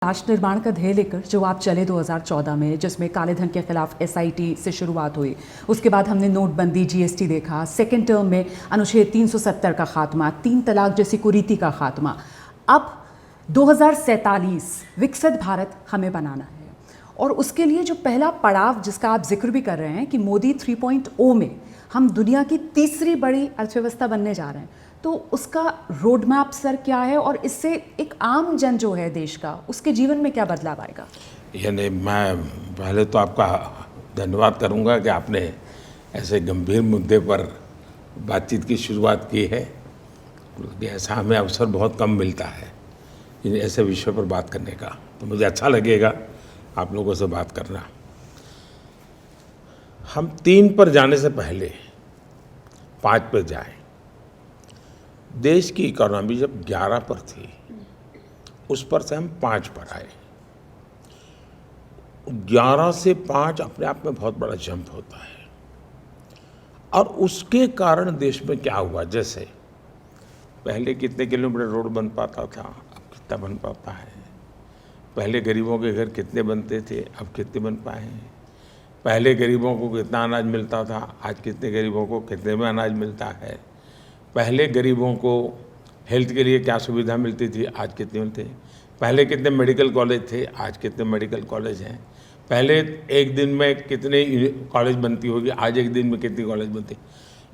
राष्ट्र निर्माण का ध्येय लेकर जो आप चले 2014 में, जिसमें काले धन के खिलाफ एसआईटी से शुरुआत हुई, उसके बाद हमने नोटबंदी, जीएसटी देखा, सेकेंड टर्म में अनुच्छेद 370 का खात्मा, 3 तलाक जैसी कुरीति का खात्मा। अब 2047 विकसित भारत हमें बनाना है और उसके लिए जो पहला पड़ाव जिसका आप जिक्र भी कर रहे हैं कि मोदी 3.0 में हम दुनिया की तीसरी बड़ी अर्थव्यवस्था बनने जा रहे हैं, तो उसका रोड मैप सर क्या है और इससे एक आम जन जो है देश का, उसके जीवन में क्या बदलाव आएगा? यानी मैं पहले तो आपका धन्यवाद करूंगा कि आपने ऐसे गंभीर मुद्दे पर बातचीत की शुरुआत की है। ऐसा हमें अवसर बहुत कम मिलता है इन ऐसे विषय पर बात करने का, तो मुझे अच्छा लगेगा आप लोगों से बात करना। हम 3 पर जाने से पहले 5 पर जाएं। देश की इकोनॉमी जब 11 पर थी, उस पर से हम 5 पर आए। 11 से 5 अपने आप में बहुत बड़ा जंप होता है और उसके कारण देश में क्या हुआ, जैसे पहले कितने किलोमीटर रोड बन पाता था, अब कितना बन पाता है। पहले गरीबों के घर कितने बनते थे, अब कितने बन पाए हैं। पहले गरीबों को कितना अनाज मिलता था, आज कितने गरीबों को कितने में अनाज मिलता है। पहले गरीबों को हेल्थ के लिए क्या सुविधा मिलती थी, आज कितने मिलते हैं। पहले कितने मेडिकल कॉलेज थे, आज कितने मेडिकल कॉलेज हैं। पहले एक दिन में कितने कॉलेज बनती होगी, आज एक दिन में कितनी कॉलेज बनती।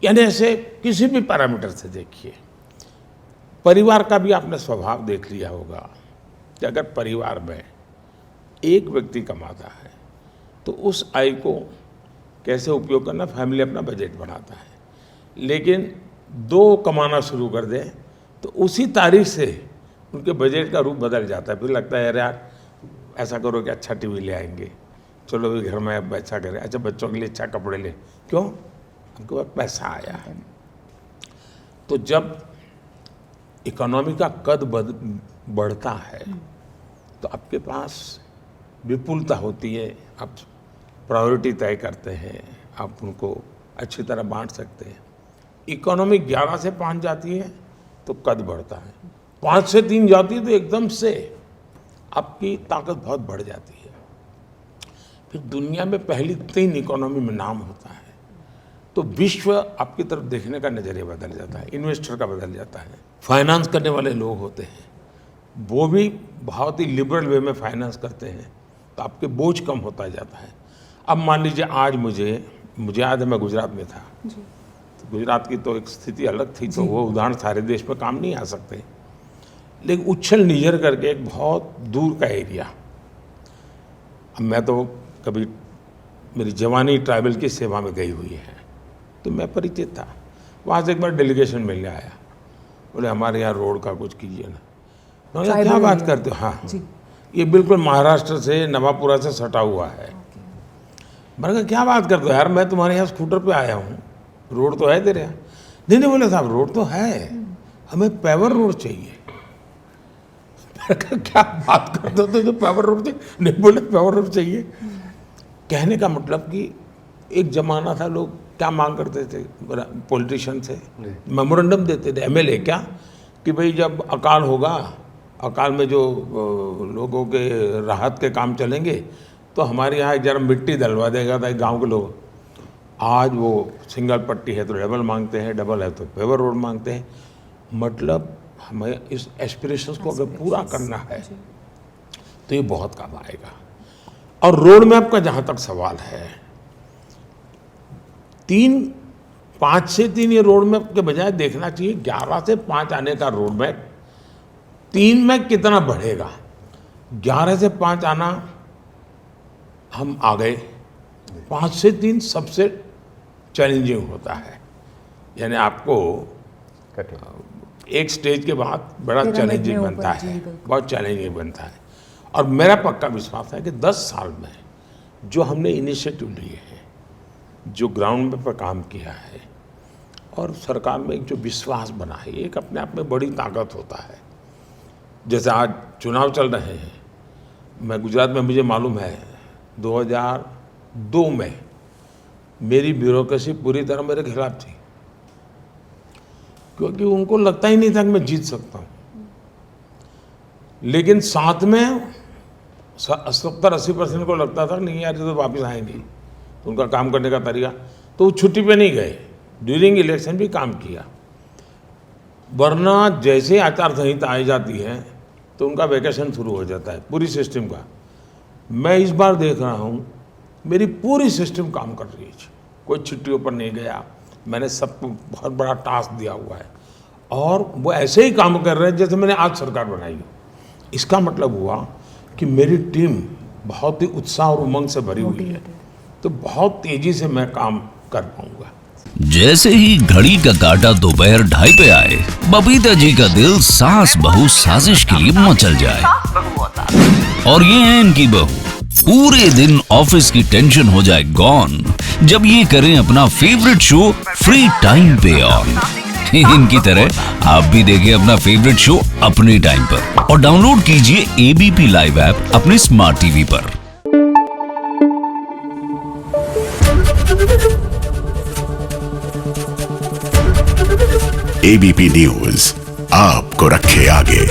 यानी ऐसे किसी भी पैरामीटर से देखिए। परिवार का भी आपने स्वभाव देख लिया होगा कि अगर परिवार में एक व्यक्ति कमाता है तो उस आय को कैसे उपयोग करना, फैमिली अपना बजट बनाता है। लेकिन 2 कमाना शुरू कर दें तो उसी तारीख से उनके बजट का रूप बदल जाता है। फिर लगता है यार ऐसा करो कि अच्छा टीवी ले आएंगे, चलो भी घर में अब अच्छा करें, अच्छा बच्चों के लिए अच्छा कपड़े ले, क्यों, उनके पास पैसा आया है। तो जब इकोनॉमी का कद बढ़ता है तो आपके पास विपुलता होती है, आप प्रायोरिटी तय करते हैं, आप उनको अच्छी तरह बांट सकते हैं। इकोनॉमी 11 से 5 जाती है तो कद बढ़ता है, 5 से 3 जाती है तो एकदम से आपकी ताकत बहुत बढ़ जाती है। फिर दुनिया में पहली 3 इकोनॉमी में नाम होता है तो विश्व आपकी तरफ देखने का नज़रिया बदल जाता है, इन्वेस्टर का बदल जाता है। फाइनेंस करने वाले लोग होते हैं, वो भी बहुत ही लिबरल वे में फाइनेंस करते हैं तो आपके बोझ कम होता जाता है। अब मान लीजिए आज मुझे याद है मैं गुजरात में था जी। तो गुजरात की तो एक स्थिति अलग थी, तो वो उदाहरण सारे देश में काम नहीं आ सकते, लेकिन उच्छल नीजर करके एक बहुत दूर का एरिया। अब मैं तो कभी मेरी जवानी ट्राइबल की सेवा में गई हुई है तो मैं परिचित था। वहाँ से एक बार डेलीगेशन मिलने आया, बोले हमारे यहाँ रोड का कुछ कीजिए ना। क्या बात करते हो, हाँ जी। ये बिल्कुल महाराष्ट्र से नवापुरा से सटा हुआ है। मैंने कहा क्या बात करते हो यार, मैं तुम्हारे यहाँ स्कूटर पे आया हूँ, रोड तो है तेरे यहाँ। नहीं बोले साहब रोड तो है, हमें पेवर रोड चाहिए। मैंने कहा क्या बात करते हो, तो पेवर रोड चाहिए? नहीं बोले पेवर रोड चाहिए। कहने का मतलब कि एक जमाना था लोग क्या मांग करते थे पॉलिटिशियन से, मेमोरेंडम देते थे, एमएलए क्या, कि भाई जब अकाल होगा, अकाल में जो लोगों के राहत के काम चलेंगे तो हमारे यहाँ जरा मिट्टी डलवा देगा था गांव के लोग। आज वो सिंगल पट्टी है तो डबल मांगते हैं, डबल है तो पेवर रोड मांगते हैं। मतलब हमें इस एस्पिरेशंस को अगर पूरा करना है तो ये बहुत काम आएगा। और रोड मैप का जहाँ तक सवाल है, 5 से 3 ये रोड मैप के बजाय देखना चाहिए 11 से 5 आने का रोड मैप 3 में कितना बढ़ेगा। 11 से 5 आना हम आ गए, 5 से 3 सबसे चैलेंजिंग होता है। यानी आपको एक स्टेज के बाद बड़ा चैलेंजिंग बनता है, बहुत चैलेंजिंग बनता है। और मेरा पक्का विश्वास है कि 10 साल में जो हमने इनिशिएटिव लिए हैं, जो ग्राउंड पर काम किया है और सरकार में एक जो विश्वास बना है, एक अपने आप में बड़ी ताकत होता है। जैसे आज चुनाव चल रहे हैं, मैं गुजरात में, मुझे मालूम है 2002 में मेरी ब्यूरोक्रेसी पूरी तरह मेरे खिलाफ थी, क्योंकि उनको लगता ही नहीं था कि मैं जीत सकता हूँ। लेकिन साथ में 70-80% को लगता था नहीं यार ये तो वापस आएंगे, तो उनका काम करने का तरीका, तो वो छुट्टी पे नहीं गए, ड्यूरिंग इलेक्शन भी काम किया। वरना जैसे आचार संहिता आई जाती है तो उनका वैकेशन शुरू हो जाता है पूरी सिस्टम का। मैं इस बार देख रहा हूँ मेरी पूरी सिस्टम काम कर रही है, कोई छुट्टियों पर नहीं गया, मैंने सबको बहुत बड़ा टास्क दिया हुआ है और वो ऐसे ही काम कर रहे हैं जैसे मैंने आज सरकार बनाई हो। इसका मतलब हुआ कि मेरी टीम बहुत ही उत्साह और उमंग से भरी हुई है, तो बहुत तेजी से मैं काम कर पाऊंगा। जैसे ही घड़ी का काटा दोपहर 2:30 पे आए, बबीता जी का दिल सास बहू साजिश के लिए मचल जाए। और ये है इनकी बहू, पूरे दिन ऑफिस की टेंशन हो जाए गॉन जब ये करें अपना फेवरेट शो फ्री टाइम पे ऑन। इनकी तरह आप भी देखिए अपना फेवरेट शो अपने टाइम पर और डाउनलोड कीजिए एबीपी लाइव ऐप अपने स्मार्ट टीवी पर। एबीपी न्यूज आपको रखे आगे।